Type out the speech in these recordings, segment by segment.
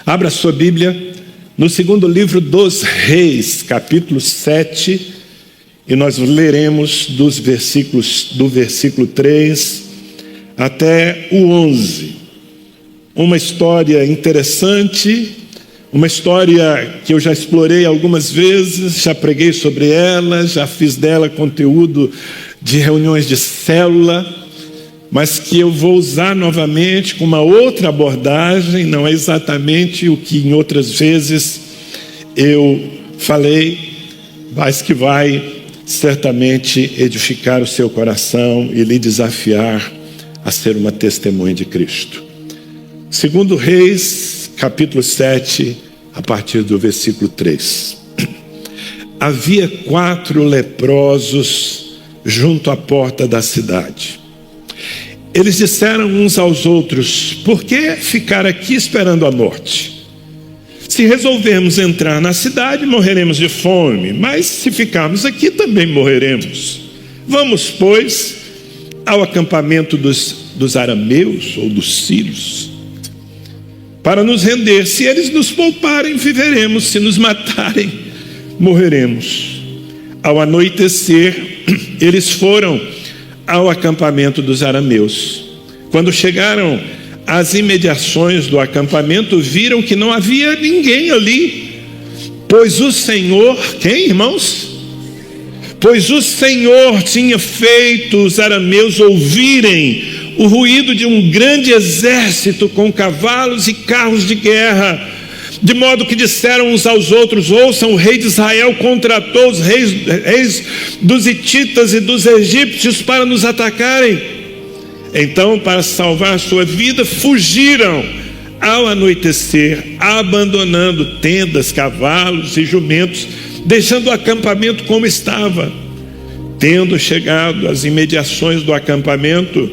Abra sua Bíblia no segundo livro dos Reis, capítulo 7, e nós leremos do versículo 3 até o 11. Uma história interessante, uma história que eu já explorei algumas vezes, já preguei sobre ela, já fiz dela conteúdo de reuniões de célula, mas que eu vou usar novamente com uma outra abordagem, não é exatamente o que em outras vezes eu falei, mas que vai certamente edificar o seu coração e lhe desafiar a ser uma testemunha de Cristo. Segundo Reis, capítulo 7, a partir do versículo 3. Havia 4 leprosos junto à porta da cidade. Eles disseram uns aos outros: por que ficar aqui esperando a morte? Se resolvermos entrar na cidade, morreremos de fome, mas se ficarmos aqui, também morreremos. Vamos, pois, ao acampamento dos arameus ou dos sírios, para nos render. Se eles nos pouparem, viveremos; se nos matarem, morreremos. Ao anoitecer, eles foram ao acampamento dos arameus. Quando chegaram às imediações do acampamento, viram que não havia ninguém ali, pois o Senhor, quem, irmãos? Pois o Senhor tinha feito os arameus ouvirem o ruído de um grande exército com cavalos e carros de guerra, de modo que disseram uns aos outros: ouçam, o rei de Israel contratou os reis dos hititas e dos egípcios para nos atacarem. Então, para salvar sua vida, fugiram ao anoitecer, abandonando tendas, cavalos e jumentos, deixando o acampamento como estava. Tendo chegado às imediações do acampamento,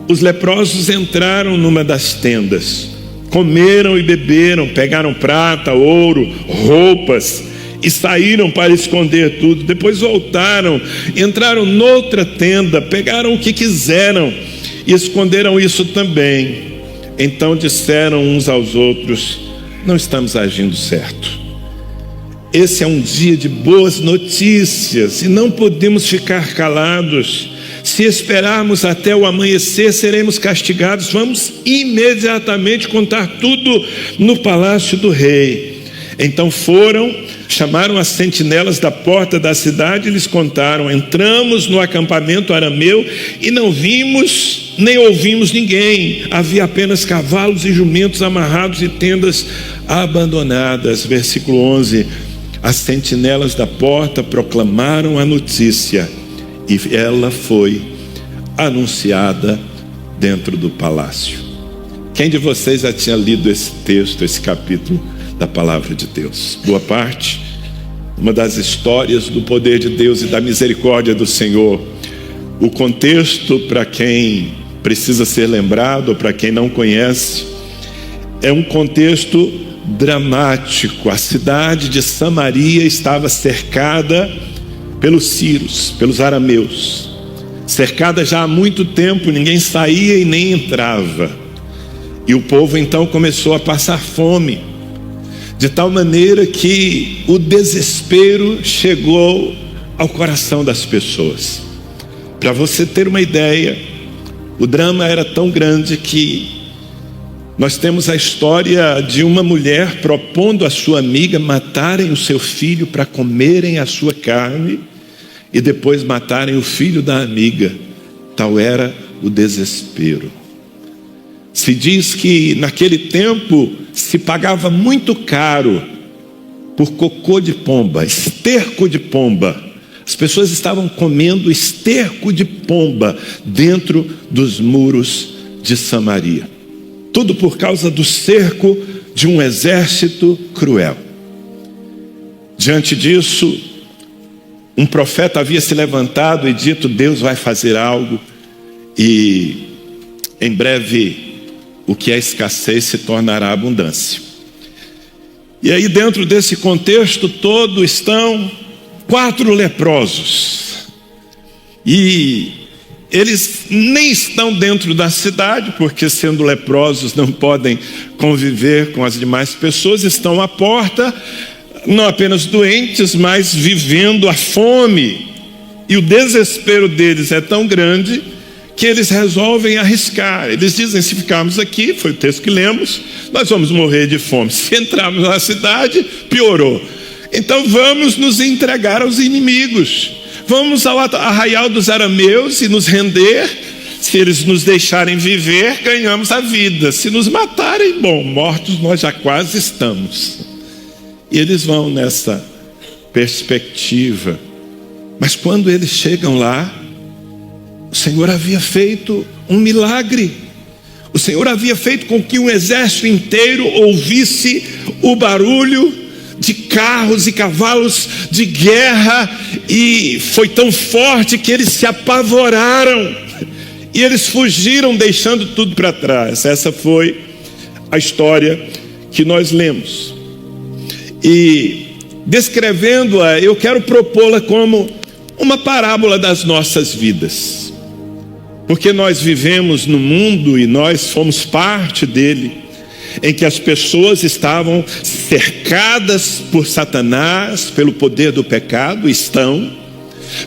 os leprosos entraram numa das tendas, comeram e beberam, pegaram prata, ouro, roupas e saíram para esconder tudo. Depois voltaram, entraram noutra tenda, pegaram o que quiseram e esconderam isso também. Então disseram uns aos outros: não estamos agindo certo. Esse é um dia de boas notícias e não podemos ficar calados. Se esperarmos até o amanhecer, seremos castigados. Vamos imediatamente contar tudo no palácio do rei. Então foram, chamaram as sentinelas da porta da cidade e lhes contaram: entramos no acampamento arameu e não vimos nem ouvimos ninguém. Havia apenas cavalos e jumentos amarrados e tendas abandonadas. Versículo 11. As sentinelas da porta proclamaram a notícia e ela foi anunciada dentro do palácio. Quem de vocês já tinha lido esse texto, esse capítulo da palavra de Deus? Boa parte. Uma das histórias do poder de Deus e da misericórdia do Senhor. O contexto, para quem precisa ser lembrado, para quem não conhece, é um contexto dramático. A cidade de Samaria estava cercada pelos sírios, pelos arameus, cercada já há muito tempo, ninguém saía e nem entrava, e o povo então começou a passar fome, de tal maneira que o desespero chegou ao coração das pessoas. Para você ter uma ideia, o drama era tão grande que nós temos a história de uma mulher propondo à sua amiga matarem o seu filho para comerem a sua carne e depois matarem o filho da amiga. Tal era o desespero. Se diz que naquele tempo se pagava muito caro por cocô de pomba, esterco de pomba. As pessoas estavam comendo esterco de pomba dentro dos muros de Samaria. Tudo por causa do cerco de um exército cruel. Diante disso, um profeta havia se levantado e dito: Deus vai fazer algo, e em breve o que é escassez se tornará abundância. E aí, dentro desse contexto todo, estão 4 leprosos. E Eles nem estão dentro da cidade, porque sendo leprosos não podem conviver com as demais pessoas, estão à porta, não apenas doentes, mas vivendo a fome. E o desespero deles é tão grande que eles resolvem arriscar. Eles dizem: se ficarmos aqui, foi o texto que lemos, nós vamos morrer de fome. Se entrarmos na cidade, piorou. Então vamos nos entregar aos inimigos. Vamos ao arraial dos arameus e nos render. Se eles nos deixarem viver, ganhamos a vida. Se nos matarem, bom, mortos nós já quase estamos. E eles vão nessa perspectiva. Mas quando eles chegam lá, o Senhor havia feito um milagre. O Senhor havia feito com que um exército inteiro ouvisse o barulho de carros e cavalos de guerra, e foi tão forte que eles se apavoraram e eles fugiram, deixando tudo para trás. Essa foi a história que nós lemos, e descrevendo-a, eu quero propô-la como uma parábola das nossas vidas, porque nós vivemos no mundo e nós fomos parte dele, em que as pessoas estavam cercadas por Satanás, pelo poder do pecado.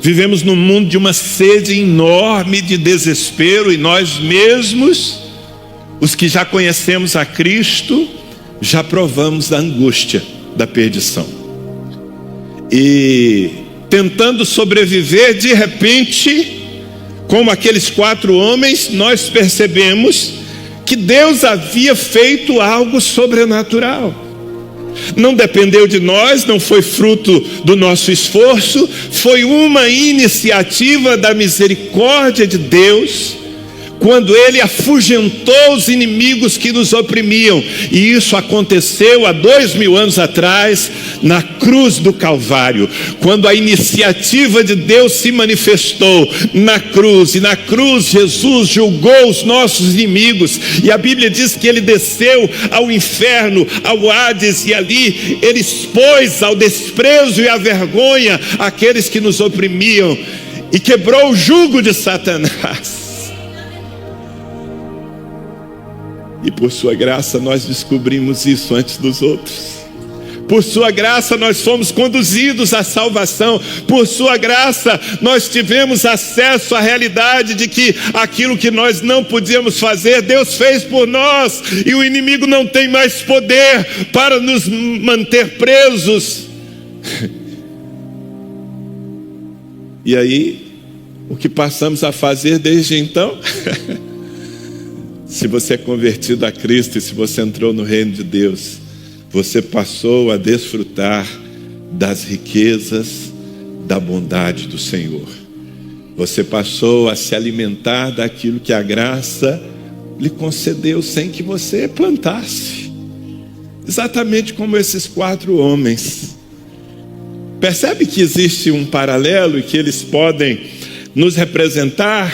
Vivemos num mundo de uma sede enorme de desespero, e nós mesmos, os que já conhecemos a Cristo, já provamos da angústia da perdição. E tentando sobreviver, de repente, como aqueles 4 homens, nós percebemos que Deus havia feito algo sobrenatural. Não dependeu de nós, não foi fruto do nosso esforço, foi uma iniciativa da misericórdia de Deus, quando Ele afugentou os inimigos que nos oprimiam. E isso aconteceu há 2000 anos atrás, na cruz do Calvário, quando a iniciativa de Deus se manifestou na cruz. E na cruz Jesus julgou os nossos inimigos, e a Bíblia diz que Ele desceu ao inferno, ao Hades, e ali Ele expôs ao desprezo e à vergonha aqueles que nos oprimiam, e quebrou o jugo de Satanás. E por sua graça nós descobrimos isso antes dos outros. Por sua graça nós fomos conduzidos à salvação. Por sua graça nós tivemos acesso à realidade de que aquilo que nós não podíamos fazer, Deus fez por nós. E o inimigo não tem mais poder para nos manter presos. E aí, o que passamos a fazer desde então? Se você é convertido a Cristo e se você entrou no reino de Deus, você passou a desfrutar das riquezas da bondade do Senhor. Você passou a se alimentar daquilo que a graça lhe concedeu sem que você plantasse. Exatamente como esses 4 homens. Percebe que existe um paralelo e que eles podem nos representar?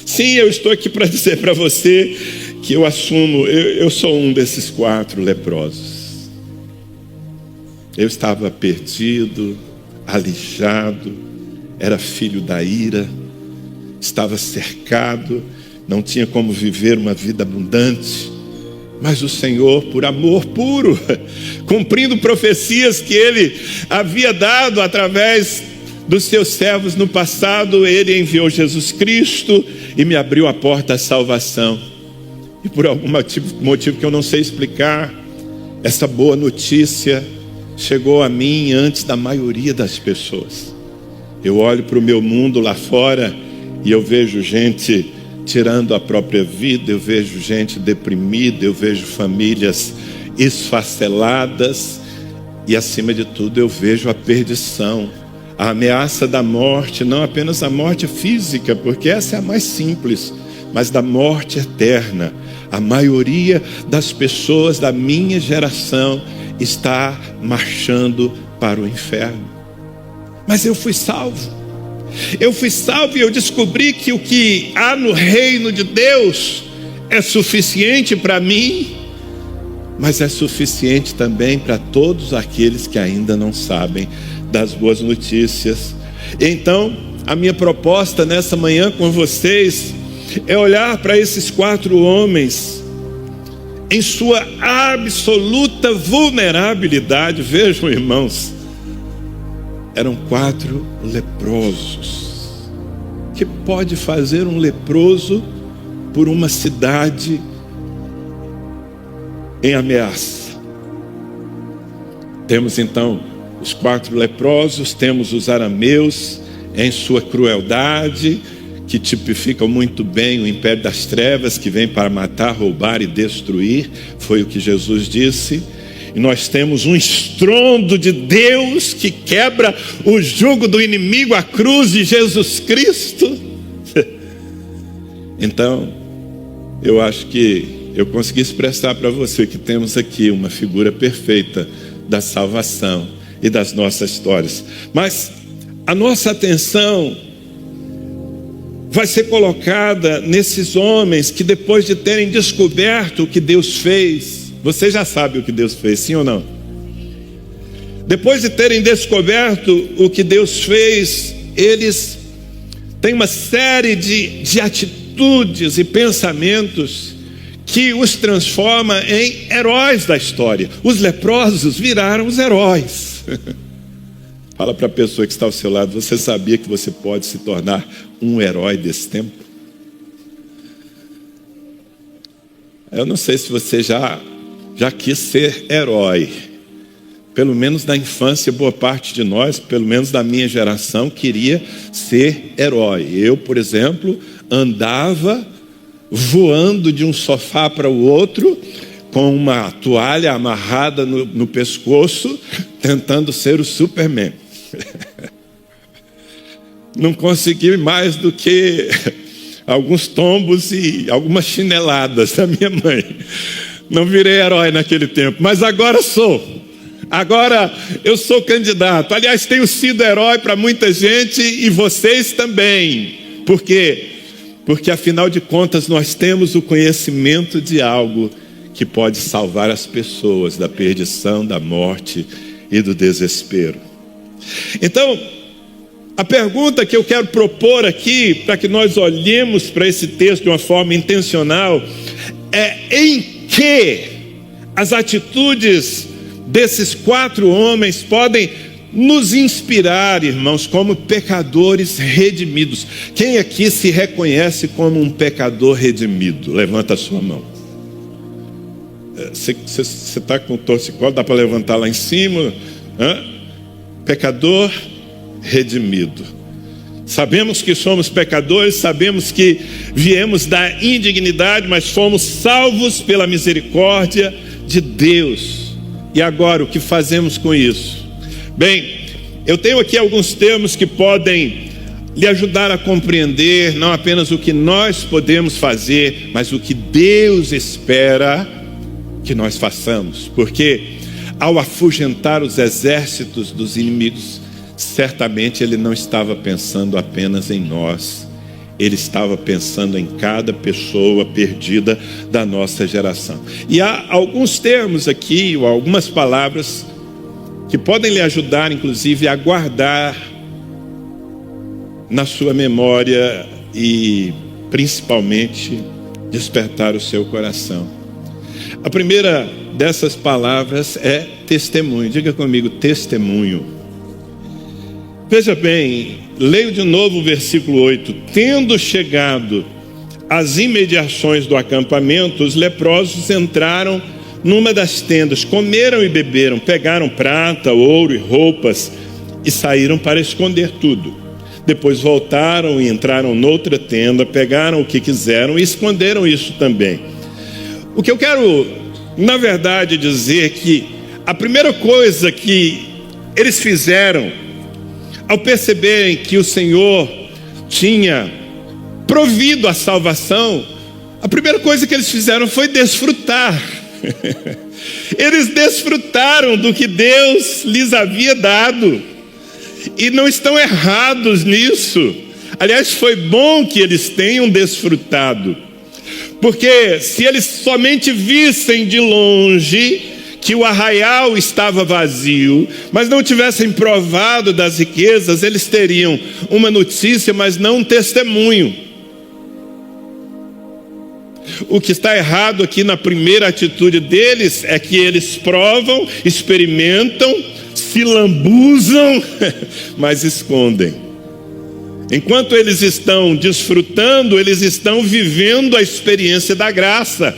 Sim, eu estou aqui para dizer para você que eu assumo, eu sou um desses 4 leprosos. Eu estava perdido, alijado, era filho da ira, estava cercado, não tinha como viver uma vida abundante, mas o Senhor, por amor puro, cumprindo profecias que Ele havia dado através dos seus servos no passado, Ele enviou Jesus Cristo e me abriu a porta à salvação. E por algum motivo que eu não sei explicar, essa boa notícia chegou a mim antes da maioria das pessoas. Eu olho para o meu mundo lá fora e eu vejo gente tirando a própria vida, eu vejo gente deprimida, eu vejo famílias esfaceladas, e acima de tudo eu vejo a perdição, a ameaça da morte, não apenas a morte física, porque essa é a mais simples, mas da morte eterna. A maioria das pessoas da minha geração está marchando para o inferno. Mas eu fui salvo. Eu fui salvo e eu descobri que o que há no reino de Deus é suficiente para mim, mas é suficiente também para todos aqueles que ainda não sabem das boas notícias. Então, a minha proposta nessa manhã com vocês é olhar para esses 4 homens em sua absoluta vulnerabilidade. Vejam, irmãos, eram 4 leprosos. O que pode fazer um leproso por uma cidade em ameaça? Temos então os 4 leprosos, temos os arameus em sua crueldade, que tipificam muito bem o império das trevas, que vem para matar, roubar e destruir. Foi o que Jesus disse. E nós temos um estrondo de Deus que quebra o jugo do inimigo, a cruz de Jesus Cristo. Então, eu acho que eu consegui expressar para você que temos aqui uma figura perfeita da salvação e das nossas histórias. Mas a nossa atenção vai ser colocada nesses homens que, depois de terem descoberto o que Deus fez, você já sabe o que Deus fez, sim ou não? Depois de terem descoberto o que Deus fez, eles têm uma série de atitudes e pensamentos que os transforma em heróis da história. Os leprosos viraram os heróis. Fala para a pessoa que está ao seu lado: você sabia que você pode se tornar um herói desse tempo? Eu não sei se você já quis ser herói. Pelo menos na infância, boa parte de nós, pelo menos da minha geração, queria ser herói. Eu, por exemplo, andava voando de um sofá para o outro, com uma toalha amarrada no pescoço, tentando ser o Superman. Não consegui mais do que alguns tombos e algumas chineladas da minha mãe. Não virei herói naquele tempo, mas agora sou. Agora eu sou candidato. Aliás, tenho sido herói para muita gente e vocês também. Por quê? Porque afinal de contas nós temos o conhecimento de algo que pode salvar as pessoas da perdição, da morte e do desespero. Então, a pergunta que eu quero propor aqui, para que nós olhemos para esse texto de uma forma intencional, é: em que as atitudes desses 4 homens podem nos inspirar, irmãos, como pecadores redimidos? Quem aqui se reconhece como um pecador redimido? Levanta a sua mão. Você está com o torcicolo, dá para levantar lá em cima? Pecador redimido. Sabemos que somos pecadores, sabemos que viemos da indignidade, mas fomos salvos pela misericórdia de Deus. E agora, o que fazemos com isso? Bem, eu tenho aqui alguns termos que podem lhe ajudar a compreender não apenas o que nós podemos fazer, mas o que Deus espera que nós façamos. Porque ao afugentar os exércitos dos inimigos, certamente Ele não estava pensando apenas em nós. Ele estava pensando em cada pessoa perdida da nossa geração. E há alguns termos aqui, ou algumas palavras, que podem lhe ajudar, inclusive, a guardar na sua memória e, principalmente, despertar o seu coração. A primeira dessas palavras é testemunho. Diga comigo: testemunho. Veja bem, leio de novo o versículo 8. Tendo chegado às imediações do acampamento, os leprosos entraram numa das tendas, comeram e beberam, pegaram prata, ouro e roupas e saíram para esconder tudo. Depois voltaram e entraram noutra tenda, pegaram o que quiseram e esconderam isso também. O que eu quero, na verdade, dizer é que a primeira coisa que eles fizeram, ao perceberem que o Senhor tinha provido a salvação, a primeira coisa que eles fizeram foi desfrutar. Eles desfrutaram do que Deus lhes havia dado. E não estão errados nisso. Aliás, foi bom que eles tenham desfrutado. Porque se eles somente vissem de longe que o arraial estava vazio, mas não tivessem provado das riquezas, eles teriam uma notícia, mas não um testemunho. O que está errado aqui na primeira atitude deles é que eles provam, experimentam, se lambuzam, mas escondem. Enquanto eles estão desfrutando, eles estão vivendo a experiência da graça.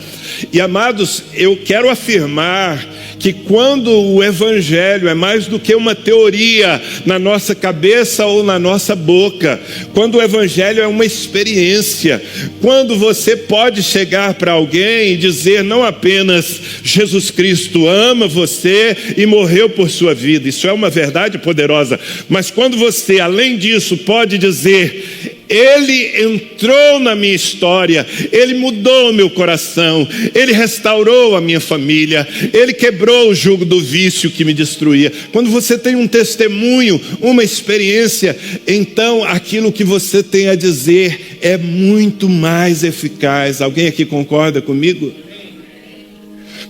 E amados, eu quero afirmar que quando o Evangelho é mais do que uma teoria na nossa cabeça ou na nossa boca, quando o Evangelho é uma experiência, quando você pode chegar para alguém e dizer não apenas Jesus Cristo ama você e morreu por sua vida, isso é uma verdade poderosa, mas quando você, além disso, pode dizer: Ele entrou na minha história, Ele mudou o meu coração, Ele restaurou a minha família, Ele quebrou o jugo do vício que me destruía. Quando você tem um testemunho, uma experiência, então aquilo que você tem a dizer é muito mais eficaz. Alguém aqui concorda comigo?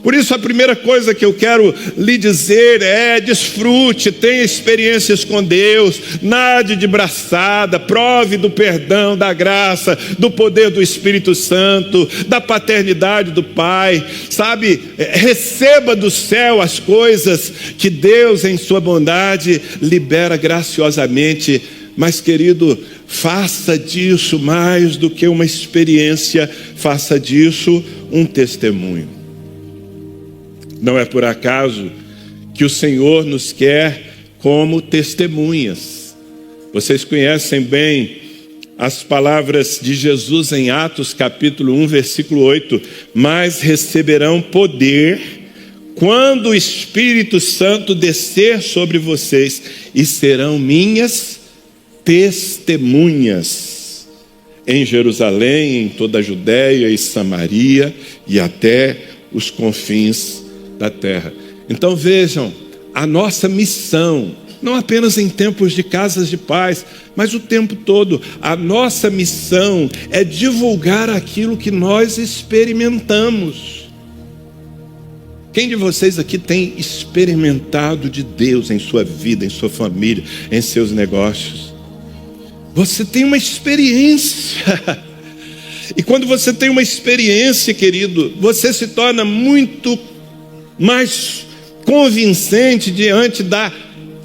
Por isso a primeira coisa que eu quero lhe dizer é: desfrute, tenha experiências com Deus, nade de braçada, prove do perdão, da graça, do poder do Espírito Santo, da paternidade do Pai, sabe? Receba do céu as coisas que Deus em sua bondade libera graciosamente. Mas querido, faça disso mais do que uma experiência, faça disso um testemunho. Não é por acaso que o Senhor nos quer como testemunhas. Vocês conhecem bem as palavras de Jesus em Atos capítulo 1, versículo 8. Mas receberão poder quando o Espírito Santo descer sobre vocês, e serão minhas testemunhas em Jerusalém, em toda a Judéia e Samaria e até os confins da terra. Então vejam, a nossa missão, não apenas em tempos de casas de paz, mas o tempo todo, a nossa missão é divulgar aquilo que nós experimentamos. Quem de vocês aqui tem experimentado de Deus em sua vida, em sua família, em seus negócios? Você tem uma experiência. E quando você tem uma experiência, querido, você se torna muito mais convincente diante da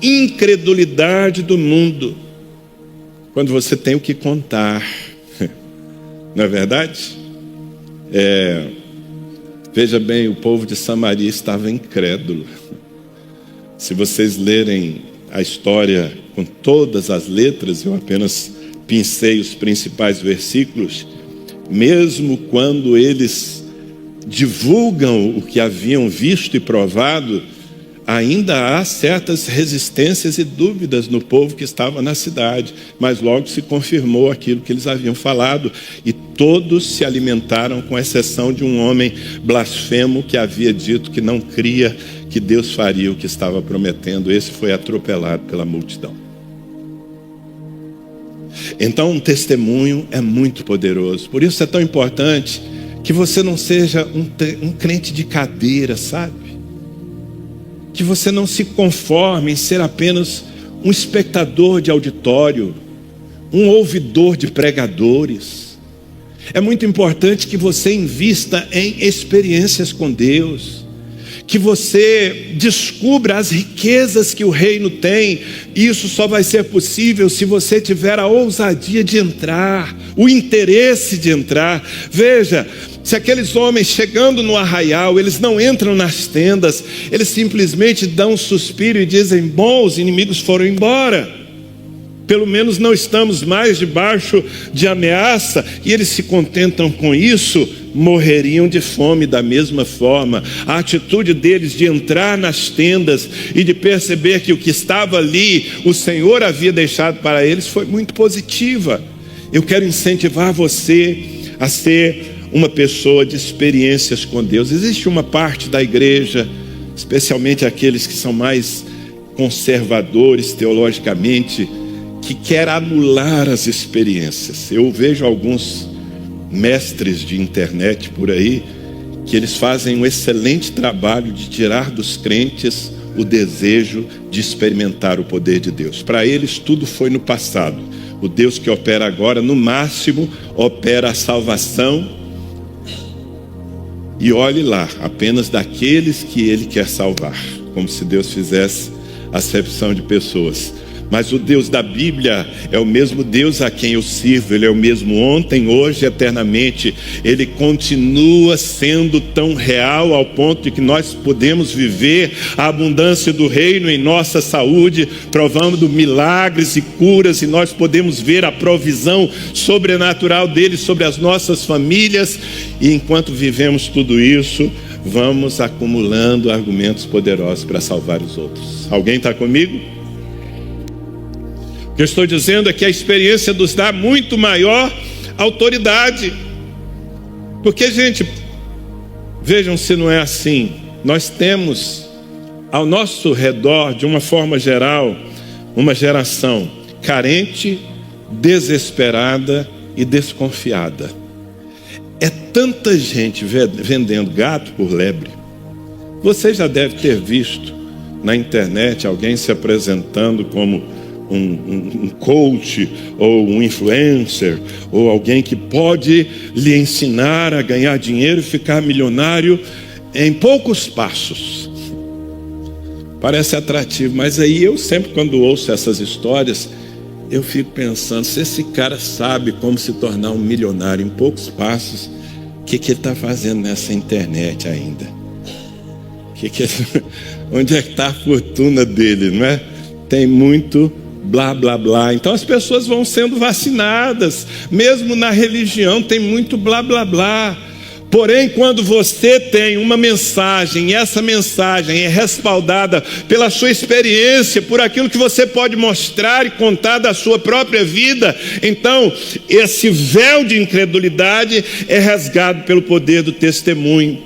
incredulidade do mundo, quando você tem o que contar. Não é verdade? Veja bem, o povo de Samaria estava incrédulo. Se vocês lerem a história com todas as letras, eu apenas pincei os principais versículos, mesmo quando eles divulgam o que haviam visto e provado, ainda há certas resistências e dúvidas no povo que estava na cidade, mas logo se confirmou aquilo que eles haviam falado, e todos se alimentaram, com exceção de um homem blasfemo que havia dito que não cria que Deus faria o que estava prometendo. Esse foi atropelado pela multidão. Então um testemunho é muito poderoso, por isso é tão importante que você não seja um crente de cadeira, sabe? Que você não se conforme em ser apenas um espectador de auditório, um ouvidor de pregadores. É muito importante que você invista em experiências com Deus, que você descubra as riquezas que o reino tem. Isso só vai ser possível se você tiver a ousadia de entrar, o interesse de entrar. Veja, se aqueles homens chegando no arraial, eles não entram nas tendas, eles simplesmente dão um suspiro e dizem: bom, os inimigos foram embora, pelo menos não estamos mais debaixo de ameaça, e eles se contentam com isso, morreriam de fome da mesma forma. A atitude deles de entrar nas tendas e de perceber que o que estava ali, o Senhor havia deixado para eles, foi muito positiva. Eu quero incentivar você a ser uma pessoa de experiências com Deus. Existe uma parte da igreja, especialmente aqueles que são mais conservadores teologicamente, que quer anular as experiências. Eu vejo alguns mestres de internet por aí que eles fazem um excelente trabalho de tirar dos crentes o desejo de experimentar o poder de Deus. Para eles tudo foi no passado. O Deus que opera agora, no máximo, opera a salvação. E olhe lá, apenas daqueles que Ele quer salvar. Como se Deus fizesse acepção de pessoas. Mas o Deus da Bíblia é o mesmo Deus a quem eu sirvo. Ele é o mesmo ontem, hoje, eternamente. Ele continua sendo tão real ao ponto de que nós podemos viver a abundância do reino em nossa saúde, provando milagres e curas, e nós podemos ver a provisão sobrenatural dele sobre as nossas famílias. E enquanto vivemos tudo isso, vamos acumulando argumentos poderosos para salvar os outros. Alguém está comigo? O que eu estou dizendo é que a experiência nos dá muito maior autoridade. Porque, gente, vejam se não é assim. Nós temos ao nosso redor, de uma forma geral, uma geração carente, desesperada e desconfiada. É tanta gente vendendo gato por lebre. Você já deve ter visto na internet alguém se apresentando como um coach, ou um influencer, ou alguém que pode lhe ensinar a ganhar dinheiro e ficar milionário em poucos passos. Parece atrativo, mas aí eu sempre, quando ouço essas histórias, eu fico pensando, se esse cara sabe como se tornar um milionário em poucos passos, o que ele está fazendo nessa internet ainda? Onde é que está a fortuna dele, não é? Tem muito blá, blá, blá. Então as pessoas vão sendo vacinadas. Mesmo na religião tem muito blá, blá, blá. Porém, quando você tem uma mensagem, e essa mensagem é respaldada pela sua experiência, por aquilo que você pode mostrar e contar da sua própria vida, então esse véu de incredulidade é rasgado pelo poder do testemunho.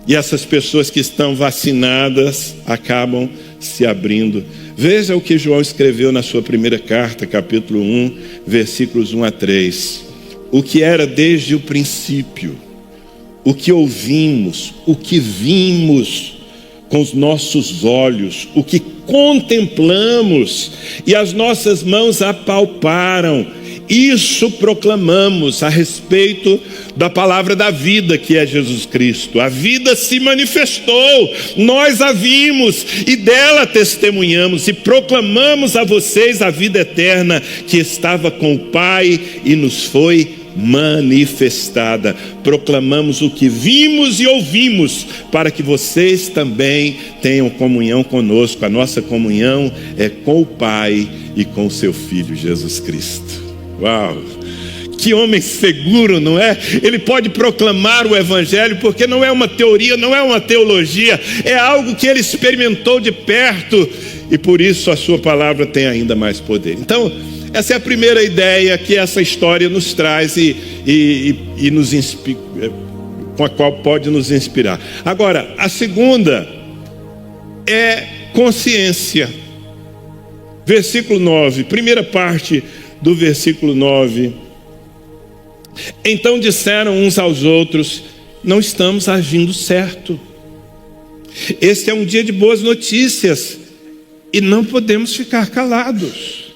E essas pessoas que estão vacinadas acabam se abrindo. Veja o que João escreveu na sua primeira carta, capítulo 1, versículos 1 a 3. O que era desde o princípio, o que ouvimos, o que vimos com os nossos olhos, o que contemplamos e as nossas mãos apalparam, isso proclamamos a respeito da palavra da vida, que é Jesus Cristo. A vida se manifestou, nós a vimos e dela testemunhamos e proclamamos a vocês a vida eterna que estava com o Pai e nos foi manifestada. Proclamamos o que vimos e ouvimos, para que vocês também tenham comunhão conosco. A nossa comunhão é com o Pai e com o seu Filho Jesus Cristo. Uau! Que homem seguro, não é? Ele pode proclamar o Evangelho, porque não é uma teoria, não é uma teologia, é algo que ele experimentou de perto, e por isso a sua palavra tem ainda mais poder. Então, essa é a primeira ideia que essa história nos traz e nos inspira, com a qual pode nos inspirar. Agora, a segunda é consciência. Versículo 9, primeira parte do versículo 9. Então disseram uns aos outros: não estamos agindo certo. Este é um dia de boas notícias e não podemos ficar calados.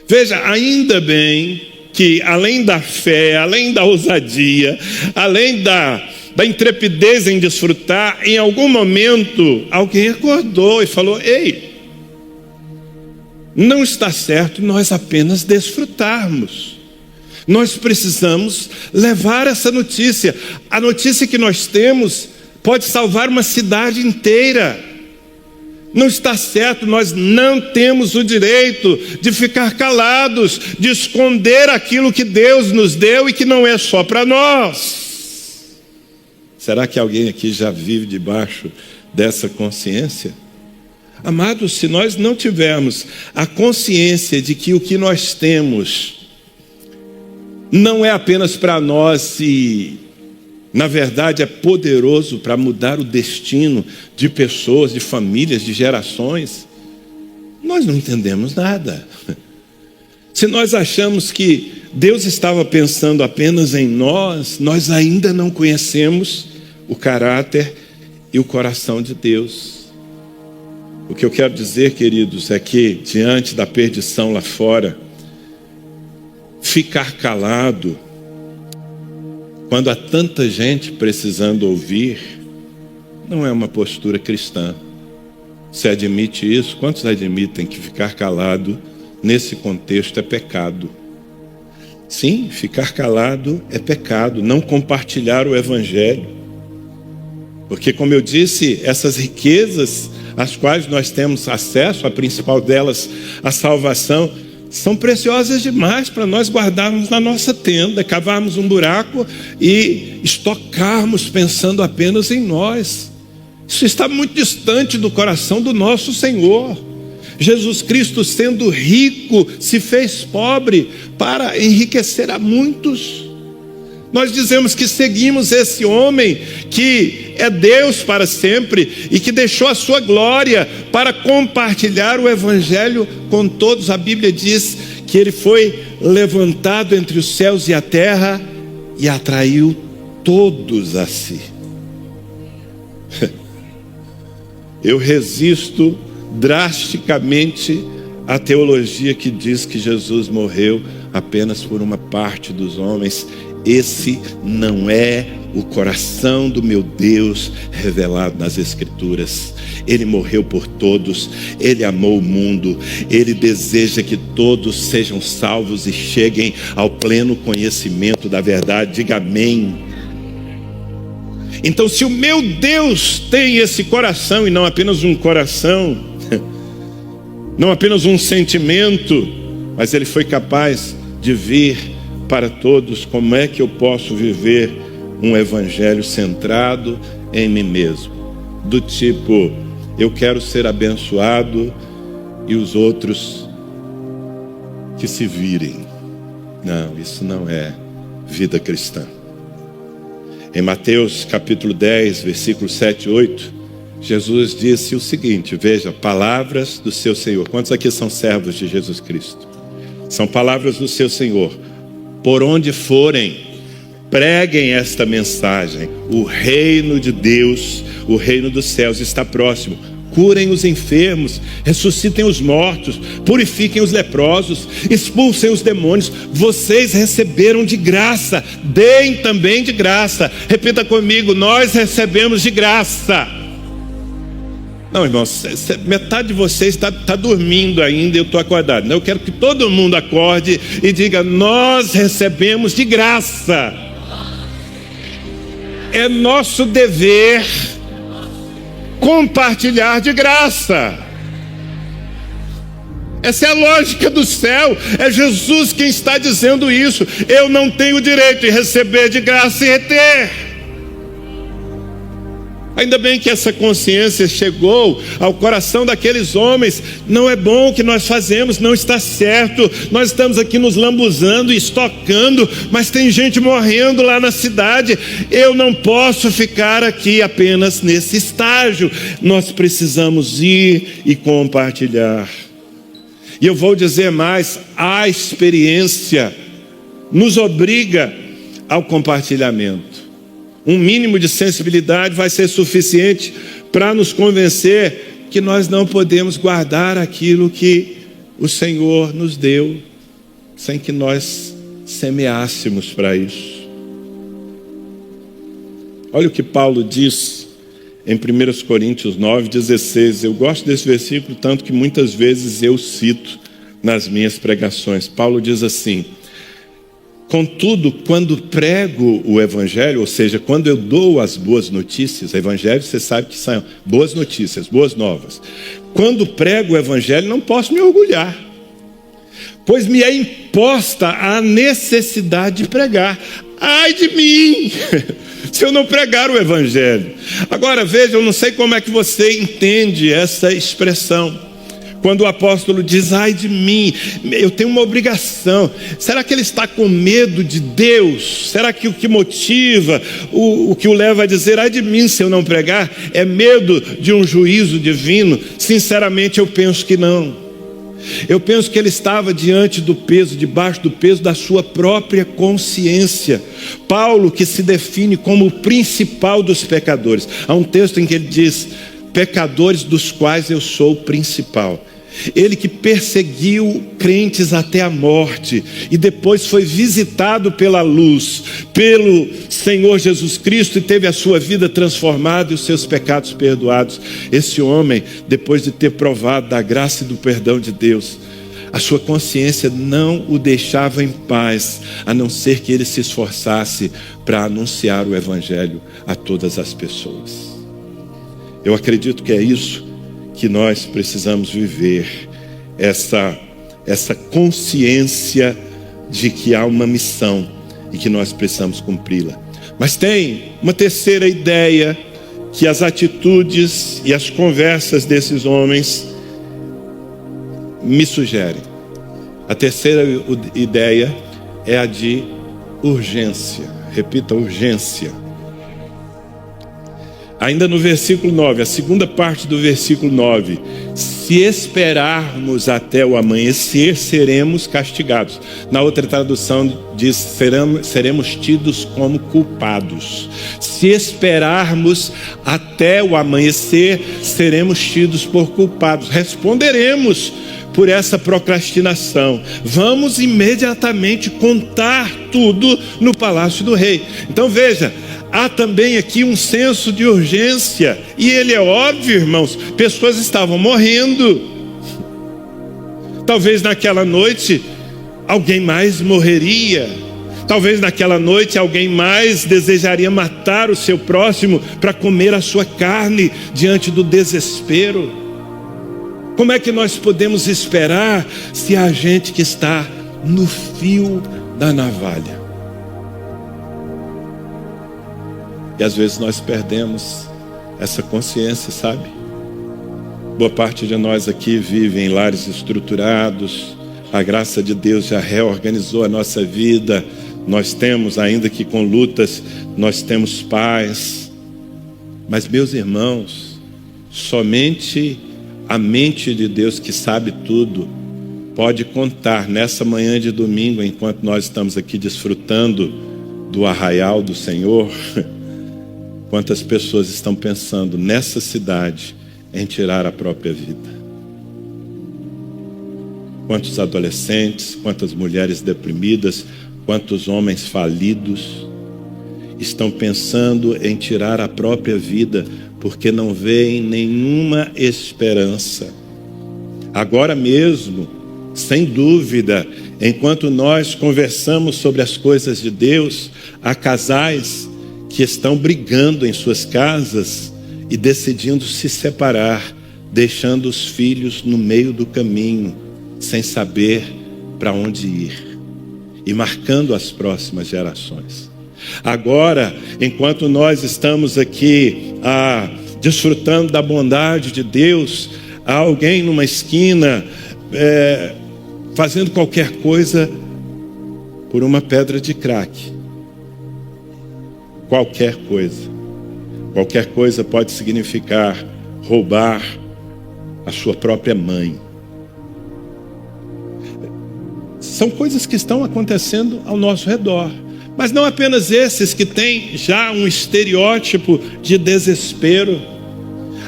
Veja, ainda bem que além da fé, além da ousadia, além da intrepidez em desfrutar, em algum momento alguém acordou e falou: ei, não está certo nós apenas desfrutarmos. Nós precisamos levar essa notícia. A notícia que nós temos pode salvar uma cidade inteira. Não está certo, nós não temos o direito de ficar calados, de esconder aquilo que Deus nos deu e que não é só para nós. Será que alguém aqui já vive debaixo dessa consciência? Amados, se nós não tivermos a consciência de que o que nós temos não é apenas para nós e, na verdade, é poderoso para mudar o destino de pessoas, de famílias, de gerações, nós não entendemos nada. Se nós achamos que Deus estava pensando apenas em nós, nós ainda não conhecemos o caráter e o coração de Deus. O que eu quero dizer, queridos, é que diante da perdição lá fora, ficar calado, quando há tanta gente precisando ouvir, não é uma postura cristã. Você admite isso? Quantos admitem que ficar calado nesse contexto é pecado? Sim, ficar calado é pecado, não compartilhar o evangelho. Porque, como eu disse, essas riquezas às quais nós temos acesso, a principal delas, a salvação, são preciosas demais para nós guardarmos na nossa tenda, cavarmos um buraco e estocarmos pensando apenas em nós. Isso está muito distante do coração do nosso Senhor. Jesus Cristo, sendo rico, se fez pobre para enriquecer a muitos. Nós dizemos que seguimos esse homem que é Deus para sempre e que deixou a sua glória para compartilhar o evangelho com todos. A Bíblia diz que ele foi levantado entre os céus e a terra e atraiu todos a si. Eu resisto drasticamente à teologia que diz que Jesus morreu apenas por uma parte dos homens. Esse não é o coração do meu Deus revelado nas Escrituras. Ele morreu por todos, Ele amou o mundo, Ele deseja que todos sejam salvos e cheguem ao pleno conhecimento da verdade. Diga amém. Então, se o meu Deus tem esse coração, e não apenas um coração, não apenas um sentimento, mas Ele foi capaz de vir para todos, como é que eu posso viver um evangelho centrado em mim mesmo? Do tipo, eu quero ser abençoado e os outros que se virem. Não, isso não é vida cristã. Em Mateus capítulo 10, versículos 7 e 8, Jesus disse o seguinte, veja, palavras do seu Senhor. Quantos aqui são servos de Jesus Cristo? São palavras do seu Senhor. Por onde forem, preguem esta mensagem. O reino de Deus, o reino dos céus está próximo. Curem os enfermos, ressuscitem os mortos, purifiquem os leprosos, expulsem os demônios. Vocês receberam de graça, deem também de graça. Repita comigo, nós recebemos de graça. Não, irmãos, metade de vocês está dormindo ainda e eu estou acordado. Eu quero que todo mundo acorde e diga, nós recebemos de graça. É nosso dever compartilhar de graça. Essa é a lógica do céu. É Jesus quem está dizendo isso. Eu não tenho o direito de receber de graça e reter. Ainda bem que essa consciência chegou ao coração daqueles homens. Não é bom o que nós fazemos, não está certo. Nós estamos aqui nos lambuzando e estocando, mas tem gente morrendo lá na cidade. Eu não posso ficar aqui apenas nesse estágio. Nós precisamos ir e compartilhar. E eu vou dizer mais, a experiência nos obriga ao compartilhamento. Um mínimo de sensibilidade vai ser suficiente para nos convencer que nós não podemos guardar aquilo que o Senhor nos deu, sem que nós semeássemos para isso. Olha o que Paulo diz em 1 Coríntios 9:16. Eu gosto desse versículo tanto que muitas vezes eu cito nas minhas pregações. Paulo diz assim: contudo, quando prego o evangelho, ou seja, quando eu dou as boas notícias, evangelho você sabe que são boas notícias, boas novas. Quando prego o evangelho, não posso me orgulhar, pois me é imposta a necessidade de pregar. Ai de mim, se eu não pregar o evangelho. Agora veja, eu não sei como é que você entende essa expressão. Quando o apóstolo diz, ai de mim, eu tenho uma obrigação. Será que ele está com medo de Deus? Será que o que motiva, o que o leva a dizer, ai de mim se eu não pregar, é medo de um juízo divino? Sinceramente eu penso que não. Eu penso que ele estava debaixo do peso da sua própria consciência. Paulo, que se define como o principal dos pecadores. Há um texto em que ele diz: pecadores dos quais eu sou o principal. Ele que perseguiu crentes até a morte e depois foi visitado pela luz, pelo Senhor Jesus Cristo, e teve a sua vida transformada e os seus pecados perdoados. Esse homem, depois de ter provado da graça e do perdão de Deus, a sua consciência não o deixava em paz, a não ser que ele se esforçasse para anunciar o Evangelho a todas as pessoas. Eu acredito que é isso que nós precisamos viver, essa consciência de que há uma missão e que nós precisamos cumpri-la. Mas tem uma terceira ideia que as atitudes e as conversas desses homens me sugerem. A terceira ideia é a de urgência. Repita: urgência. Ainda no versículo 9, a segunda parte do versículo 9: se esperarmos até o amanhecer, seremos castigados. Na outra tradução diz: seremos tidos como culpados. Se esperarmos até o amanhecer, seremos tidos por culpados. Responderemos por essa procrastinação. Vamos imediatamente contar tudo no palácio do rei. Então veja, há também aqui um senso de urgência, e ele é óbvio, irmãos. Pessoas estavam morrendo. Talvez naquela noite alguém mais morreria. Talvez naquela noite alguém mais desejaria matar o seu próximo para comer a sua carne diante do desespero. Como é que nós podemos esperar se há gente que está no fio da navalha? E às vezes nós perdemos essa consciência, sabe? Boa parte de nós aqui vive em lares estruturados. A graça de Deus já reorganizou a nossa vida. Nós temos, ainda que com lutas, nós temos paz. Mas, meus irmãos, somente a mente de Deus, que sabe tudo, pode contar nessa manhã de domingo, enquanto nós estamos aqui desfrutando do arraial do Senhor, quantas pessoas estão pensando nessa cidade em tirar a própria vida. Quantos adolescentes, quantas mulheres deprimidas, quantos homens falidos estão pensando em tirar a própria vida porque não veem nenhuma esperança. Agora mesmo, sem dúvida, enquanto nós conversamos sobre as coisas de Deus, há casais que estão brigando em suas casas e decidindo se separar, deixando os filhos no meio do caminho, sem saber para onde ir, e marcando as próximas gerações. Agora, enquanto nós estamos aqui desfrutando da bondade de Deus, há alguém numa esquina fazendo qualquer coisa por uma pedra de crack. Qualquer coisa. Qualquer coisa pode significar roubar a sua própria mãe. São coisas que estão acontecendo ao nosso redor. Mas não apenas esses que têm já um estereótipo de desespero.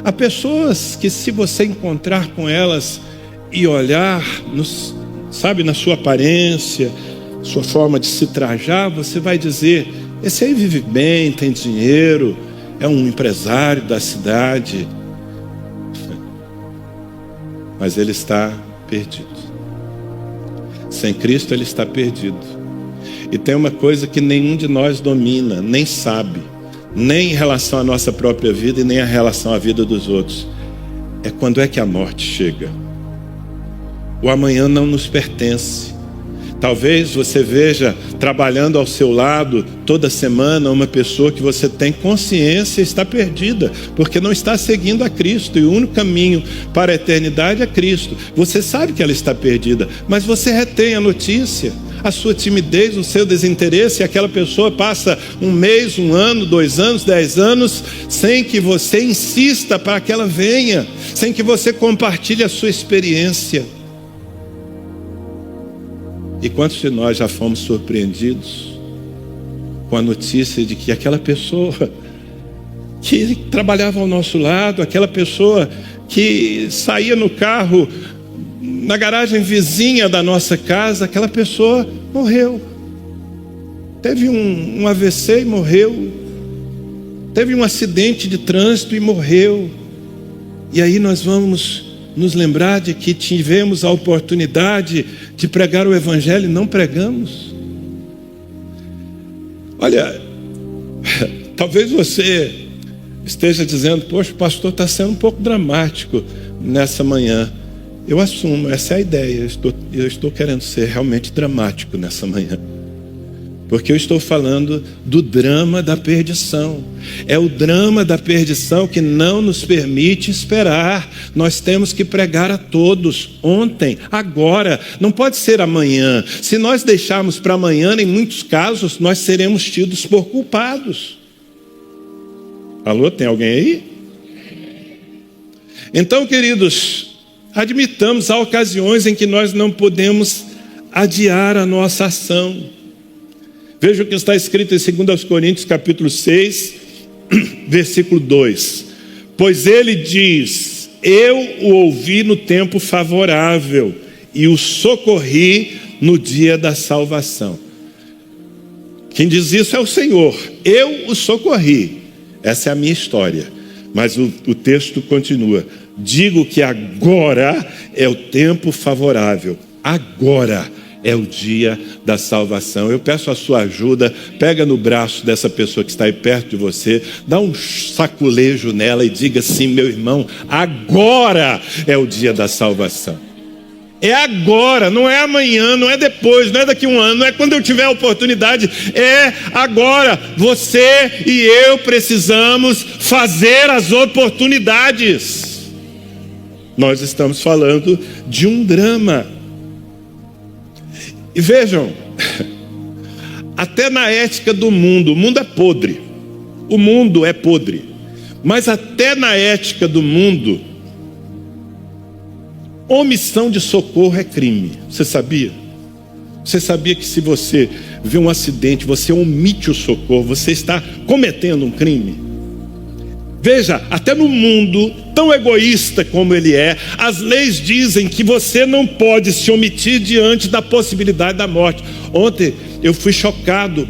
Há pessoas que, se você encontrar com elas e olhar, na sua aparência, sua forma de se trajar, você vai dizer: esse aí vive bem, tem dinheiro, é um empresário da cidade. Mas ele está perdido. Sem Cristo ele está perdido. E tem uma coisa que nenhum de nós domina, nem sabe, nem em relação à nossa própria vida e nem em relação à vida dos outros. É quando é que a morte chega. O amanhã não nos pertence. Talvez você veja trabalhando ao seu lado toda semana uma pessoa que você tem consciência está perdida, porque não está seguindo a Cristo, e o único caminho para a eternidade é Cristo. Você sabe que ela está perdida, mas você retém a notícia, a sua timidez, o seu desinteresse, e aquela pessoa passa um mês, 1 ano, 2 anos, 10 anos, sem que você insista para que ela venha, sem que você compartilhe a sua experiência. E quantos de nós já fomos surpreendidos com a notícia de que aquela pessoa que trabalhava ao nosso lado, aquela pessoa que saía no carro na garagem vizinha da nossa casa, aquela pessoa morreu. Teve um AVC e morreu. Teve um acidente de trânsito e morreu. E aí nós vamos nos lembrar de que tivemos a oportunidade de pregar o Evangelho e não pregamos. Olha, talvez você esteja dizendo: poxa, o pastor está sendo um pouco dramático nessa manhã. Eu assumo, essa é a ideia. Eu estou querendo ser realmente dramático nessa manhã. Porque eu estou falando do drama da perdição. É o drama da perdição que não nos permite esperar. Nós temos que pregar a todos, ontem, agora. Não pode ser amanhã. Se nós deixarmos para amanhã, em muitos casos, nós seremos tidos por culpados. Alô, tem alguém aí? Então, queridos, admitamos, há ocasiões em que nós não podemos adiar a nossa ação. Veja o que está escrito em 2 Coríntios capítulo 6, versículo 2. Pois ele diz: eu o ouvi no tempo favorável e o socorri no dia da salvação. Quem diz isso é o Senhor. Eu o socorri. Essa é a minha história. Mas o texto continua: digo que agora é o tempo favorável. Agora é o dia da salvação. Eu peço a sua ajuda. Pega no braço dessa pessoa que está aí perto de você, dá um saculejo nela e diga assim: meu irmão, agora é o dia da salvação. É agora, não é amanhã, não é depois, não é daqui a um ano, não é quando eu tiver a oportunidade, é agora. Você e eu precisamos fazer as oportunidades. Nós estamos falando de um drama. E vejam, até na ética do mundo, o mundo é podre. O mundo é podre. Mas até na ética do mundo, omissão de socorro é crime. Você sabia? Você sabia que se você vê um acidente, você omite o socorro, você está cometendo um crime? Veja, até no mundo tão egoísta como ele é, as leis dizem que você não pode se omitir diante da possibilidade da morte. Ontem eu fui chocado,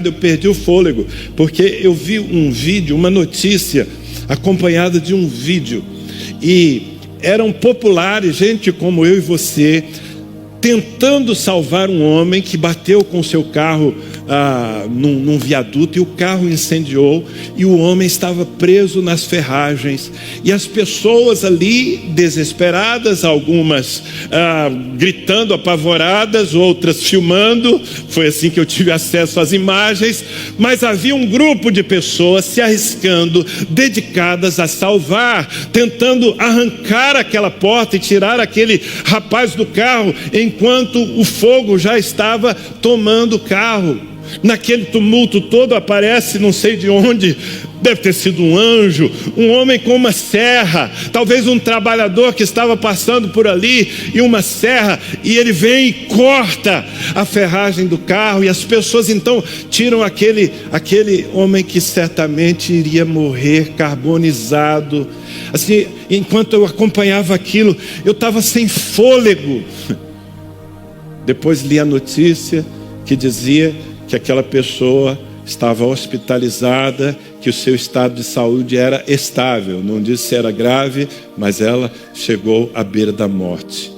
eu perdi o fôlego, porque eu vi um vídeo, uma notícia acompanhada de um vídeo, e eram populares, gente como eu e você, tentando salvar um homem que bateu com seu carro num viaduto, e o carro incendiou, e o homem estava preso nas ferragens, e as pessoas ali desesperadas, algumas gritando apavoradas, outras filmando. Foi assim que eu tive acesso às imagens. Mas havia um grupo de pessoas se arriscando, dedicadas a salvar, tentando arrancar aquela porta e tirar aquele rapaz do carro, enquanto o fogo já estava tomando o carro. Naquele tumulto todo aparece, não sei de onde, deve ter sido um anjo, um homem com uma serra, talvez um trabalhador que estava passando por ali, e uma serra, e ele vem e corta a ferragem do carro, e as pessoas então tiram aquele homem que certamente iria morrer carbonizado. Assim, enquanto eu acompanhava aquilo, eu estava sem fôlego. Depois li a notícia que dizia que aquela pessoa estava hospitalizada, que o seu estado de saúde era estável. Não disse se era grave, mas ela chegou à beira da morte.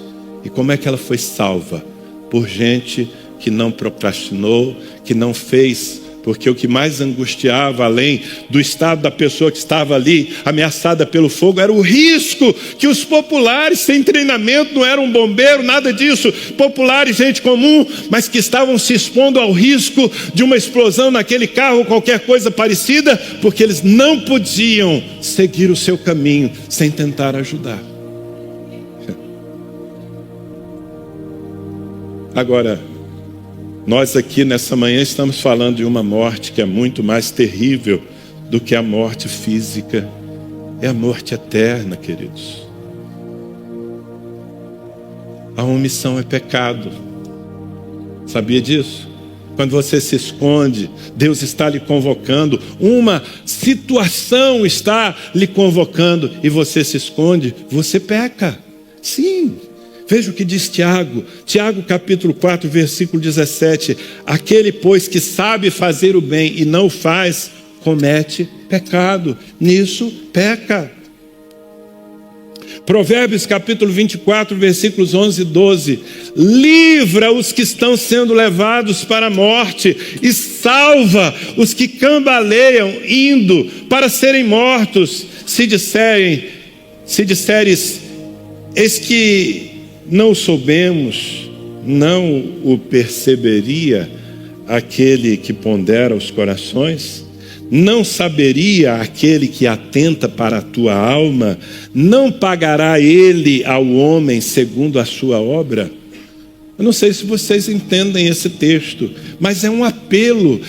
E como é que ela foi salva? Por gente que não procrastinou, que não fez. Porque o que mais angustiava, além do estado da pessoa que estava ali ameaçada pelo fogo, era o risco que os populares, sem treinamento, não eram bombeiro, nada disso, populares, gente comum, mas que estavam se expondo ao risco de uma explosão naquele carro, qualquer coisa parecida, porque eles não podiam seguir o seu caminho sem tentar ajudar. Agora, nós aqui nessa manhã estamos falando de uma morte que é muito mais terrível do que a morte física. É a morte eterna, queridos. A omissão é pecado. Sabia disso? Quando você se esconde, Deus está lhe convocando, uma situação está lhe convocando e você se esconde, você peca. Sim, veja o que diz Tiago, capítulo 4, versículo 17: aquele, pois, que sabe fazer o bem e não o faz, comete pecado, nisso peca. Provérbios capítulo 24, versículos 11 e 12: livra os que estão sendo levados para a morte e salva os que cambaleiam indo para serem mortos. Se disseres, eis que não o soubemos, não o perceberia aquele que pondera os corações? Não saberia aquele que atenta para a tua alma? Não pagará ele ao homem segundo a sua obra? Eu não sei se vocês entendem esse texto, mas é um apelo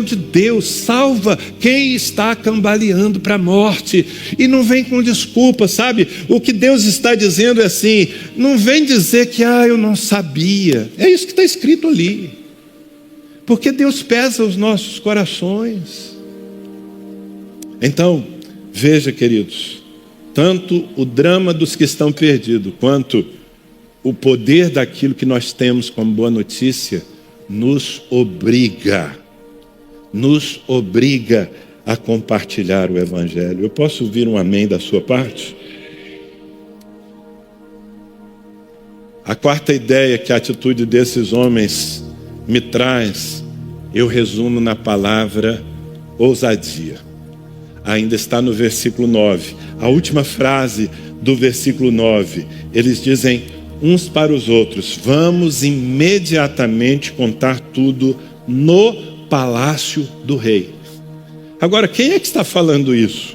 de Deus. Salva quem está cambaleando para a morte. E não vem com desculpa, sabe? O que Deus está dizendo é assim: não vem dizer que eu não sabia. É isso que está escrito ali. Porque Deus pesa os nossos corações. Então, veja, queridos, tanto o drama dos que estão perdidos, quanto o poder daquilo que nós temos como boa notícia, nos obriga a compartilhar o Evangelho. Eu posso ouvir um amém da sua parte? A quarta ideia que a atitude desses homens me traz, eu resumo na palavra ousadia. Ainda está no versículo 9. A última frase do versículo 9. Eles dizem uns para os outros: vamos imediatamente contar tudo no palácio do rei. Agora, quem é que está falando isso?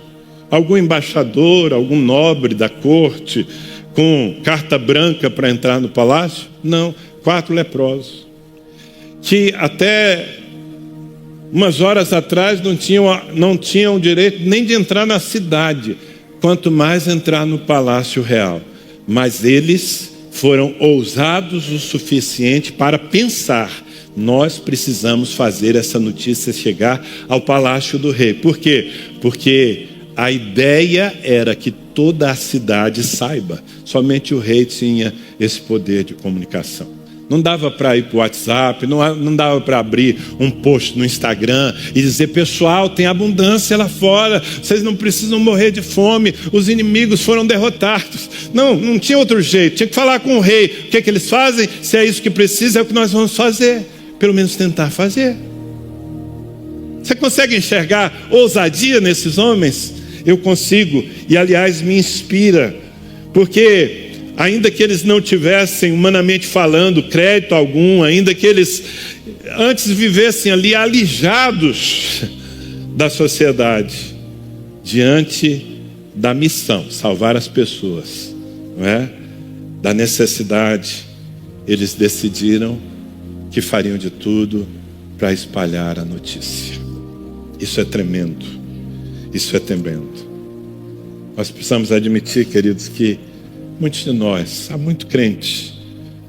Algum embaixador, algum nobre da corte, com carta branca para entrar no palácio? Não, 4 leprosos, que até umas horas atrás não tinham direito nem de entrar na cidade, quanto mais entrar no palácio real. Mas eles foram ousados o suficiente para pensar: nós precisamos fazer essa notícia chegar ao palácio do rei. Por quê? Porque a ideia era que toda a cidade saiba. Somente o rei tinha esse poder de comunicação. Não dava para ir para o WhatsApp, não dava para abrir um post no Instagram e dizer: pessoal, tem abundância lá fora, vocês não precisam morrer de fome, os inimigos foram derrotados. Não tinha outro jeito, tinha que falar com o rei. O que é que eles fazem? Se é isso que precisa, é o que nós vamos fazer. Pelo menos tentar fazer. Você consegue enxergar ousadia nesses homens? Eu consigo, e aliás me inspira, porque ainda que eles não tivessem, humanamente falando, crédito algum, ainda que eles antes vivessem ali alijados da sociedade, diante da missão, salvar as pessoas, não é? Da necessidade, eles decidiram que fariam de tudo para espalhar a notícia. Isso é tremendo. Isso é tremendo. Nós precisamos admitir, queridos, que muitos de nós, há muito crente,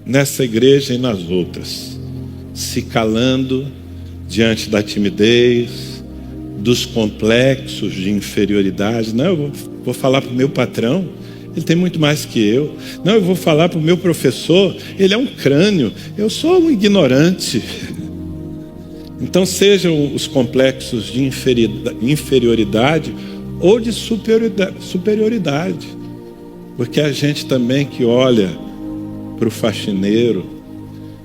nessa igreja e nas outras, se calando diante da timidez, dos complexos de inferioridade. Não, eu vou falar para o meu patrão, ele tem muito mais que eu. Não, eu vou falar para o meu professor, ele é um crânio, eu sou um ignorante. Então sejam os complexos de inferioridade ou de superioridade. Porque a gente também que olha para o faxineiro,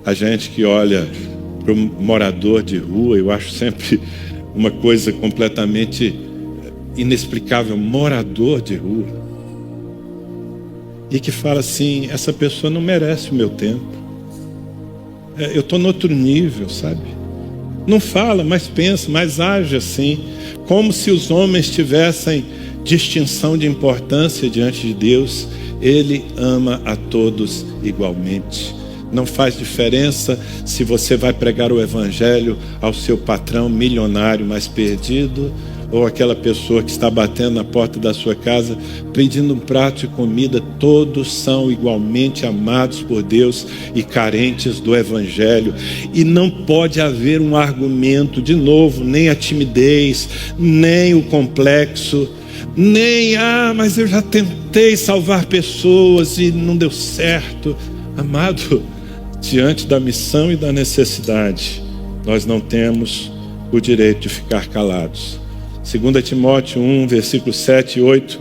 a gente que olha para o morador de rua, eu acho sempre uma coisa completamente inexplicável, morador de rua, e que fala assim: essa pessoa não merece o meu tempo, eu estou no outro nível, sabe? Não fala, mas pensa, mas age assim, como se os homens tivessem distinção de importância diante de Deus. Ele ama a todos igualmente. Não faz diferença se você vai pregar o evangelho ao seu patrão milionário mais perdido, ou aquela pessoa que está batendo na porta da sua casa, pedindo um prato de comida, todos são igualmente amados por Deus e carentes do Evangelho. E não pode haver um argumento, de novo, nem a timidez, nem o complexo, nem, mas eu já tentei salvar pessoas e não deu certo. Amado, diante da missão e da necessidade, nós não temos o direito de ficar calados. 2 Timóteo 1, versículos 7 e 8,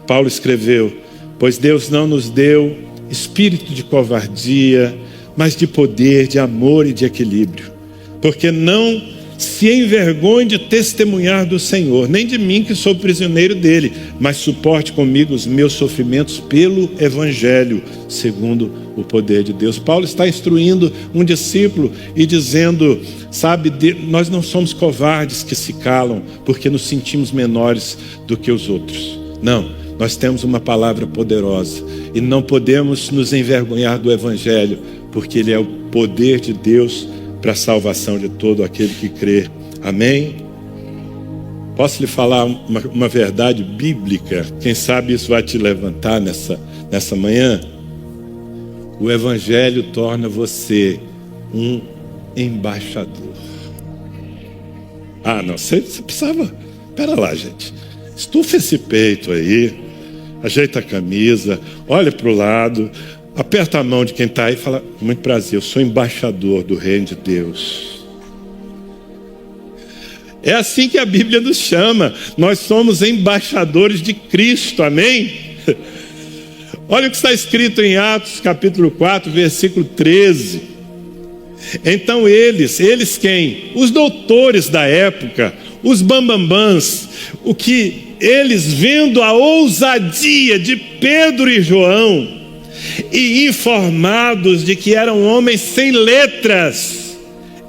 Paulo escreveu: pois Deus não nos deu espírito de covardia, mas de poder, de amor e de equilíbrio. Porque não se envergonhe de testemunhar do Senhor, nem de mim que sou prisioneiro dele, mas suporte comigo os meus sofrimentos pelo Evangelho, segundo o poder de Deus. Paulo está instruindo um discípulo e dizendo, sabe, nós não somos covardes que se calam porque nos sentimos menores do que os outros. Não, nós temos uma palavra poderosa e não podemos nos envergonhar do Evangelho, porque ele é o poder de Deus para a salvação de todo aquele que crê. Amém? Posso lhe falar uma verdade bíblica? Quem sabe isso vai te levantar nessa manhã? O Evangelho torna você um embaixador. Não, você precisava... Pera lá, gente. Estufa esse peito aí, ajeita a camisa, olha para o lado, aperta a mão de quem está aí e fala: muito prazer, eu sou embaixador do reino de Deus. É assim que a Bíblia nos chama. Nós somos embaixadores de Cristo, amém? Olha o que está escrito em Atos capítulo 4, versículo 13. Então eles quem? Os doutores da época, os bambambãs, o que eles, vendo a ousadia de Pedro e João, e informados de que eram homens sem letras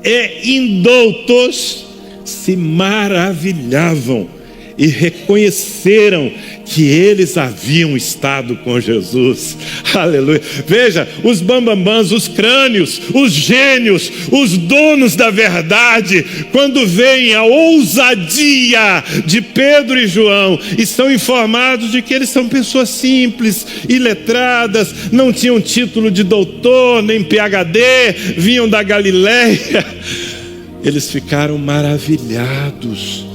e indoutos, se maravilhavam e reconheceram que eles haviam estado com Jesus. Aleluia. Veja, os bambambãs, os crânios, os gênios, os donos da verdade, quando veem a ousadia de Pedro e João e são informados de que eles são pessoas simples, iletradas, não tinham título de doutor, nem PhD, vinham da Galileia, eles ficaram maravilhados.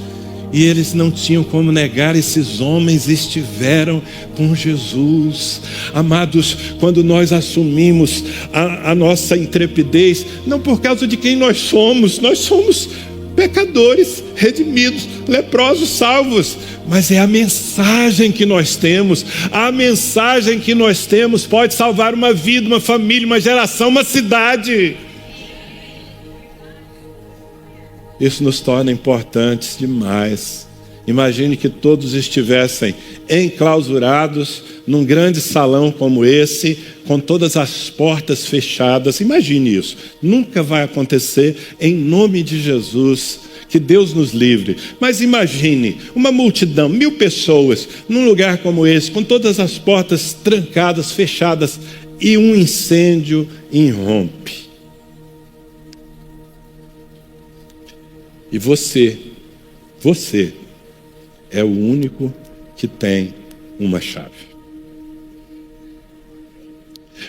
E eles não tinham como negar, esses homens estiveram com Jesus. Amados, quando nós assumimos a nossa intrepidez, não por causa de quem nós somos pecadores, redimidos, leprosos, salvos, mas é a mensagem que nós temos. A mensagem que nós temos pode salvar uma vida, uma família, uma geração, uma cidade. Isso nos torna importantes demais. Imagine que todos estivessem enclausurados num grande salão como esse, com todas as portas fechadas. Imagine isso. Nunca vai acontecer, em nome de Jesus. Que Deus nos livre. Mas imagine uma multidão, 1000 pessoas, num lugar como esse, com todas as portas trancadas, fechadas, e um incêndio irrompe. E você é o único que tem uma chave.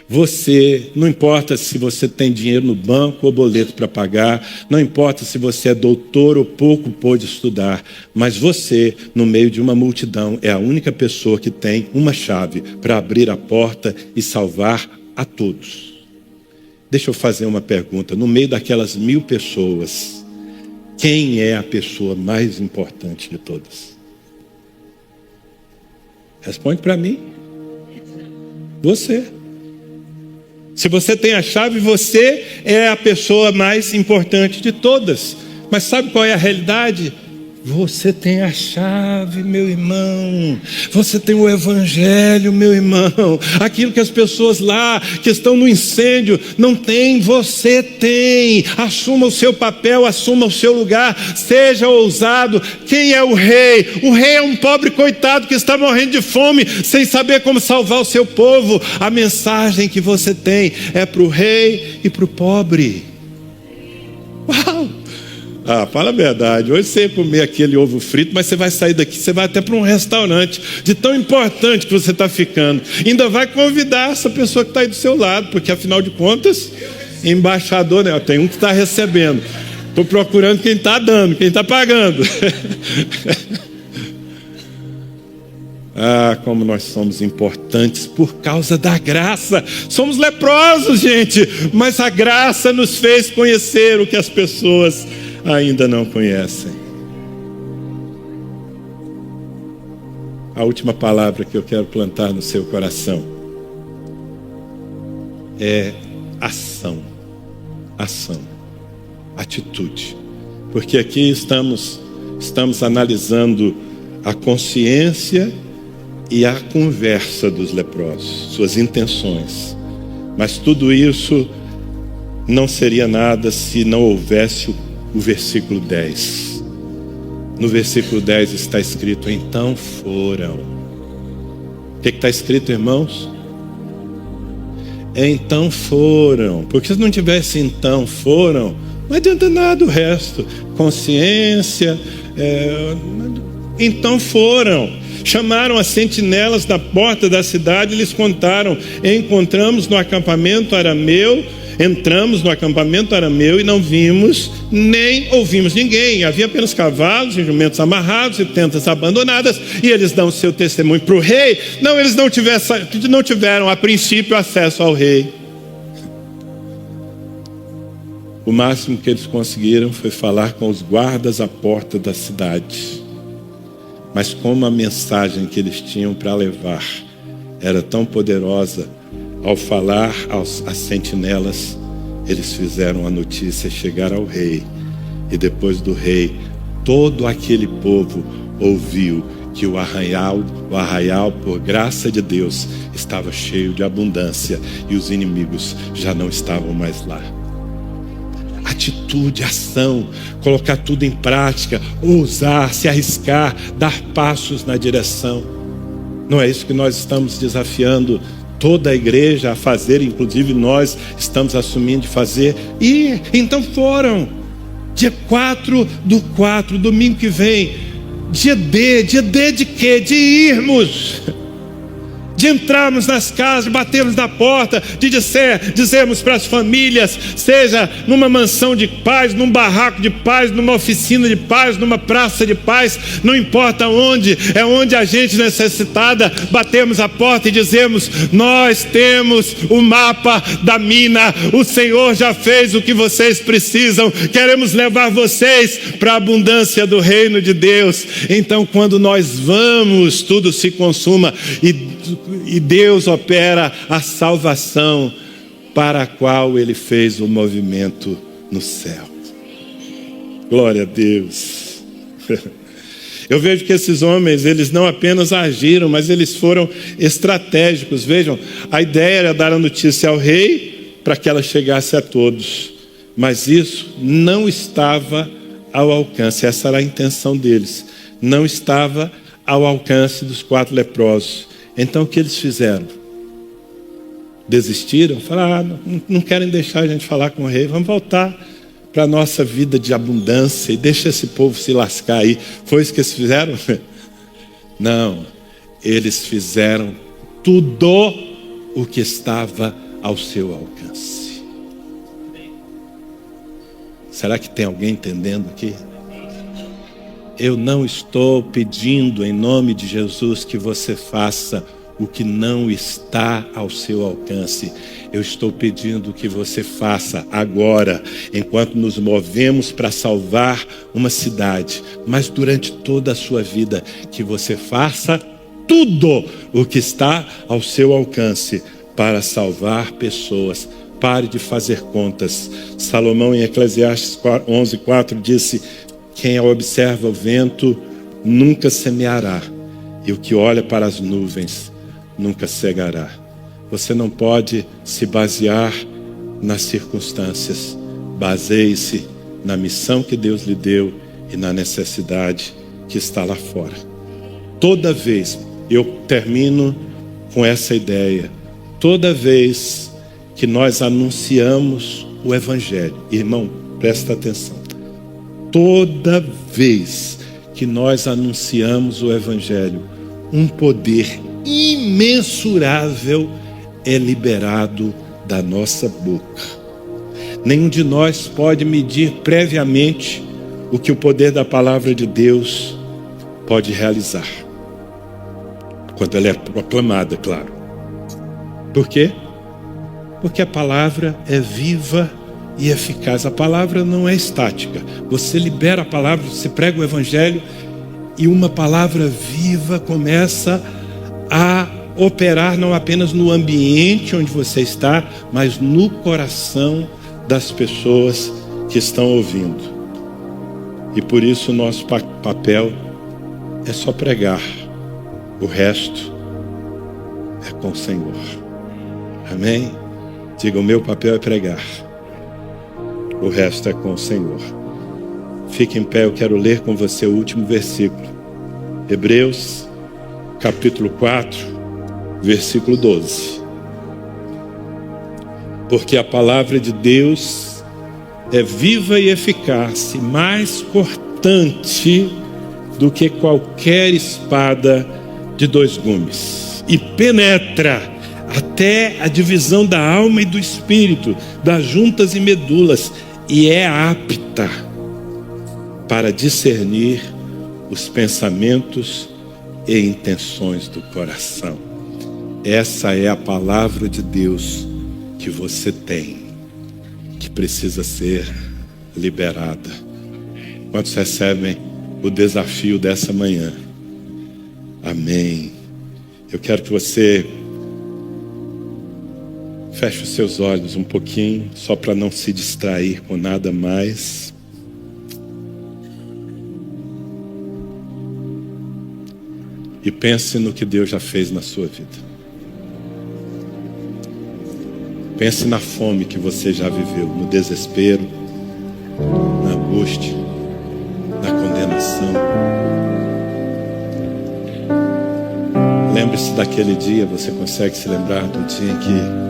Você, não importa se você tem dinheiro no banco ou boleto para pagar, não importa se você é doutor ou pouco pôde estudar, mas você, no meio de uma multidão, é a única pessoa que tem uma chave para abrir a porta e salvar a todos. Deixa eu fazer uma pergunta. No meio daquelas 1000 pessoas, quem é a pessoa mais importante de todas? Responde para mim. Você. Se você tem a chave, você é a pessoa mais importante de todas. Mas sabe qual é a realidade? Você tem a chave, meu irmão. Você tem o Evangelho, meu irmão. Aquilo que as pessoas lá que estão no incêndio não têm, você tem. Assuma o seu papel, assuma o seu lugar. Seja ousado. Quem é o rei? O rei é um pobre coitado que está morrendo de fome, sem saber como salvar o seu povo. A mensagem que você tem é para o rei e para o pobre. Uau! Ah, fala a verdade. Hoje você ia comer aquele ovo frito, mas você vai sair daqui, você vai até para um restaurante, de tão importante que você está ficando. Ainda vai convidar essa pessoa que está aí do seu lado, porque afinal de contas, embaixador, né? Tem um que está recebendo. Estou procurando quem está dando, quem está pagando. Ah, como nós somos importantes por causa da graça. Somos leprosos, gente, mas a graça nos fez conhecer o que as pessoas ainda não conhecem. A última palavra que eu quero plantar no seu coração é ação. Ação, atitude. Porque aqui estamos analisando a consciência e a conversa dos leprosos, suas intenções. Mas tudo isso não seria nada se não houvesse o versículo 10. No versículo 10 está escrito: então foram. O que está escrito, irmãos? Então foram. Porque se não tivesse então foram, não adianta nada o resto. Consciência, então foram. Chamaram as sentinelas da porta da cidade e lhes contaram: entramos no acampamento arameu e não vimos nem ouvimos ninguém. Havia apenas cavalos e jumentos amarrados e tendas abandonadas. E eles dão seu testemunho para o rei. Não, eles não tiveram a princípio acesso ao rei. O máximo que eles conseguiram foi falar com os guardas à porta da cidade. Mas como a mensagem que eles tinham para levar era tão poderosa, ao falar às sentinelas, eles fizeram a notícia chegar ao rei. E depois do rei, todo aquele povo ouviu que o arraial, por graça de Deus, estava cheio de abundância e os inimigos já não estavam mais lá. Atitude, ação, colocar tudo em prática, ousar, se arriscar, dar passos na direção. Não é isso que nós estamos desafiando toda a igreja a fazer, inclusive nós estamos assumindo de fazer. E então foram, dia 4/4, domingo que vem, dia D de quê? De irmos, de entrarmos nas casas, de batermos na porta, de dizermos para as famílias, seja numa mansão de paz, num barraco de paz, numa oficina de paz, numa praça de paz, não importa onde, é onde a gente necessitada, batemos a porta e dizemos: nós temos o mapa da mina, o Senhor já fez o que vocês precisam, queremos levar vocês para a abundância do reino de Deus. Então, quando nós vamos, tudo se consuma e Deus opera a salvação para a qual Ele fez o movimento no céu. Glória a Deus. Eu vejo que esses homens, eles não apenas agiram, mas eles foram estratégicos. Vejam, a ideia era dar a notícia ao rei para que ela chegasse a todos, mas isso não estava ao alcance. Essa era a intenção deles. Não estava ao alcance dos 4 leprosos. Então o que eles fizeram? Desistiram? Falaram: não querem deixar a gente falar com o rei, vamos voltar para a nossa vida de abundância e deixa esse povo se lascar aí. Foi isso que eles fizeram? Não, eles fizeram tudo o que estava ao seu alcance. Será que tem alguém entendendo aqui? Eu não estou pedindo em nome de Jesus que você faça o que não está ao seu alcance. Eu estou pedindo que você faça agora, enquanto nos movemos para salvar uma cidade, mas durante toda a sua vida, que você faça tudo o que está ao seu alcance para salvar pessoas. Pare de fazer contas. Salomão, em Eclesiastes 11:4, disse: quem observa o vento nunca semeará, e o que olha para as nuvens nunca cegará. Você não pode se basear nas circunstâncias. Baseie-se na missão que Deus lhe deu e na necessidade que está lá fora. Toda vez, eu termino com essa ideia, toda vez que nós anunciamos o Evangelho, irmão, presta atenção, toda vez que nós anunciamos o Evangelho, um poder imensurável é liberado da nossa boca. Nenhum de nós pode medir previamente o que o poder da palavra de Deus pode realizar, quando ela é proclamada, claro. Por quê? Porque a palavra é viva e eficaz. A palavra não é estática. Você libera a palavra, você prega o Evangelho e uma palavra viva começa a operar não apenas no ambiente onde você está, mas no coração das pessoas que estão ouvindo. E por isso o nosso papel é só pregar. O resto é com o Senhor. Amém? Diga, o meu papel é pregar. O resto é com o Senhor. Fique em pé, eu quero ler com você o último versículo. Hebreus, capítulo 4, versículo 12. Porque a palavra de Deus é viva e eficaz, e mais cortante do que qualquer espada de 2 gumes, e penetra até a divisão da alma e do espírito, das juntas e medulas, e é apta para discernir os pensamentos e intenções do coração. Essa é a palavra de Deus que você tem, que precisa ser liberada. Quantos recebem o desafio dessa manhã? Amém. Eu quero que você feche os seus olhos um pouquinho, só para não se distrair com nada mais. E pense no que Deus já fez na sua vida. Pense na fome que você já viveu, no desespero, na angústia, na condenação. Lembre-se daquele dia, você consegue se lembrar do dia em que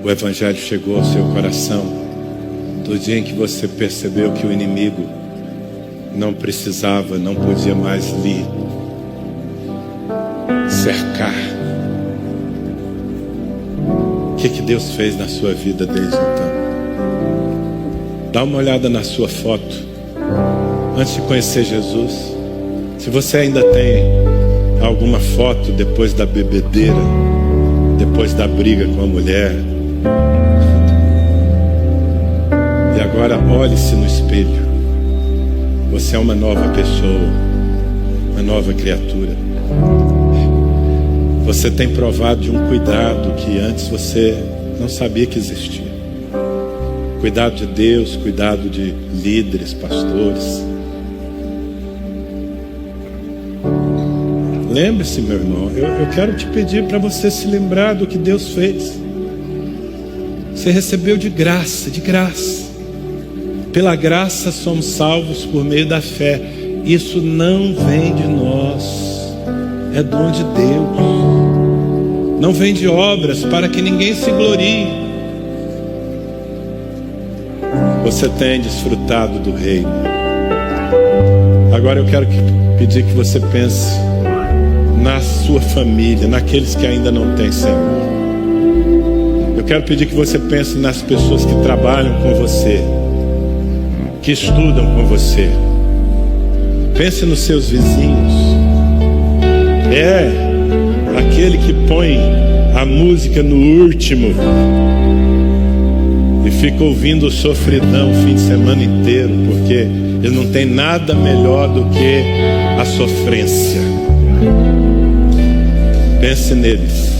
o Evangelho chegou ao seu coração, do dia em que você percebeu que o inimigo não precisava, não podia mais lhe cercar. O que Deus fez na sua vida desde então? Dá uma olhada na sua foto antes de conhecer Jesus. Se você ainda tem alguma foto depois da bebedeira, depois da briga com a mulher, e agora olhe-se no espelho. Você é uma nova pessoa, uma nova criatura. Você tem provado de um cuidado que antes você não sabia que existia. Cuidado de Deus, cuidado de líderes, pastores. Lembre-se, meu irmão, eu quero te pedir para você se lembrar do que Deus fez. Você recebeu de graça, de graça. Pela graça somos salvos por meio da fé. Isso não vem de nós, é dom de Deus. Não vem de obras para que ninguém se glorie. Você tem desfrutado do reino. Agora eu quero pedir que você pense na sua família, naqueles que ainda não têm Senhor. Eu quero pedir que você pense nas pessoas que trabalham com você, que estudam com você. Pense nos seus vizinhos. Aquele que põe a música no último e fica ouvindo sofridão o fim de semana inteiro, porque ele não tem nada melhor do que a sofrência. Pense neles.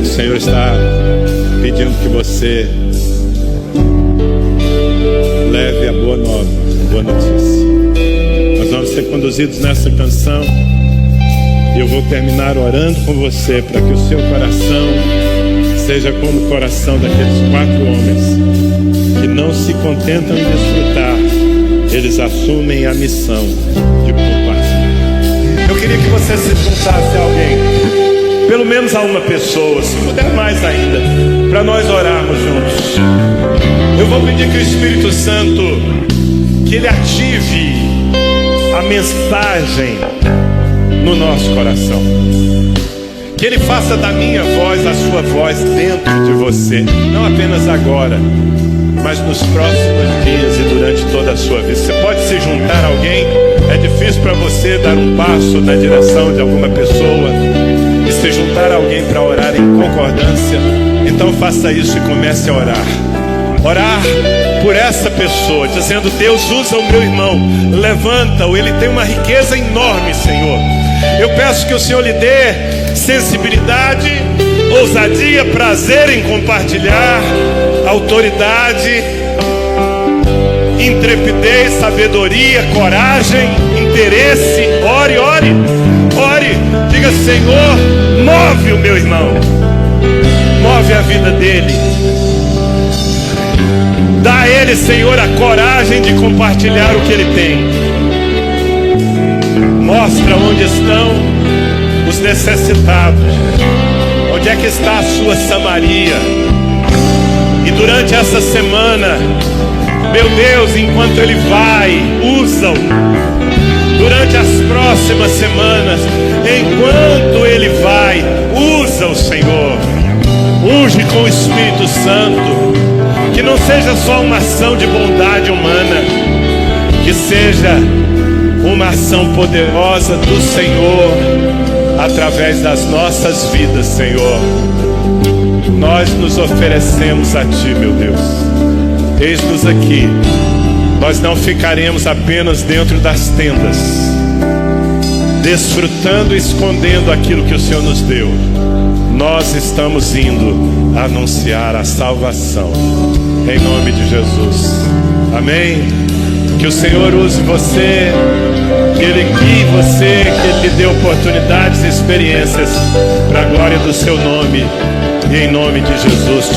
O Senhor está pedindo que você leve a boa nova, a boa notícia. Nós vamos ser conduzidos nessa canção e eu vou terminar orando com você para que o seu coração seja como o coração daqueles 4 homens que não se contentam em desfrutar, eles assumem a missão de compartilhar. Eu queria que você se juntasse a alguém, pelo menos a uma pessoa, se puder mais ainda, para nós orarmos juntos. Eu vou pedir que o Espírito Santo, que ele ative a mensagem no nosso coração. Que ele faça da minha voz a sua voz dentro de você. Não apenas agora, mas nos próximos dias e durante toda a sua vida. Você pode se juntar a alguém. É difícil para você dar um passo na direção de alguma pessoa e se juntar a alguém para orar em concordância. Então faça isso e comece a orar. Orar por essa pessoa, dizendo: Deus, usa o meu irmão, levanta-o, ele tem uma riqueza enorme, Senhor. Eu peço que o Senhor lhe dê sensibilidade, ousadia, prazer em compartilhar, autoridade, intrepidez, sabedoria, coragem, interesse. Ore, ore, ore. Diga: Senhor, move o meu irmão, move a vida dele. Dá a ele, Senhor, a coragem de compartilhar o que ele tem. Mostra onde estão os necessitados. Onde é que está a sua Samaria? E durante essa semana, meu Deus, enquanto ele vai, usa-o. Durante as próximas semanas, enquanto ele vai, usa-o, Senhor. Unge com o Espírito Santo. Que não seja só uma ação de bondade humana, que seja uma ação poderosa do Senhor através das nossas vidas, Senhor. Nós nos oferecemos a Ti, meu Deus. Eis-nos aqui. Nós não ficaremos apenas dentro das tendas, desfrutando e escondendo aquilo que o Senhor nos deu. Nós estamos indo anunciar a salvação, em nome de Jesus. Amém? Que o Senhor use você, que Ele guie você, que Ele lhe dê oportunidades e experiências para a glória do Seu nome, e em nome de Jesus.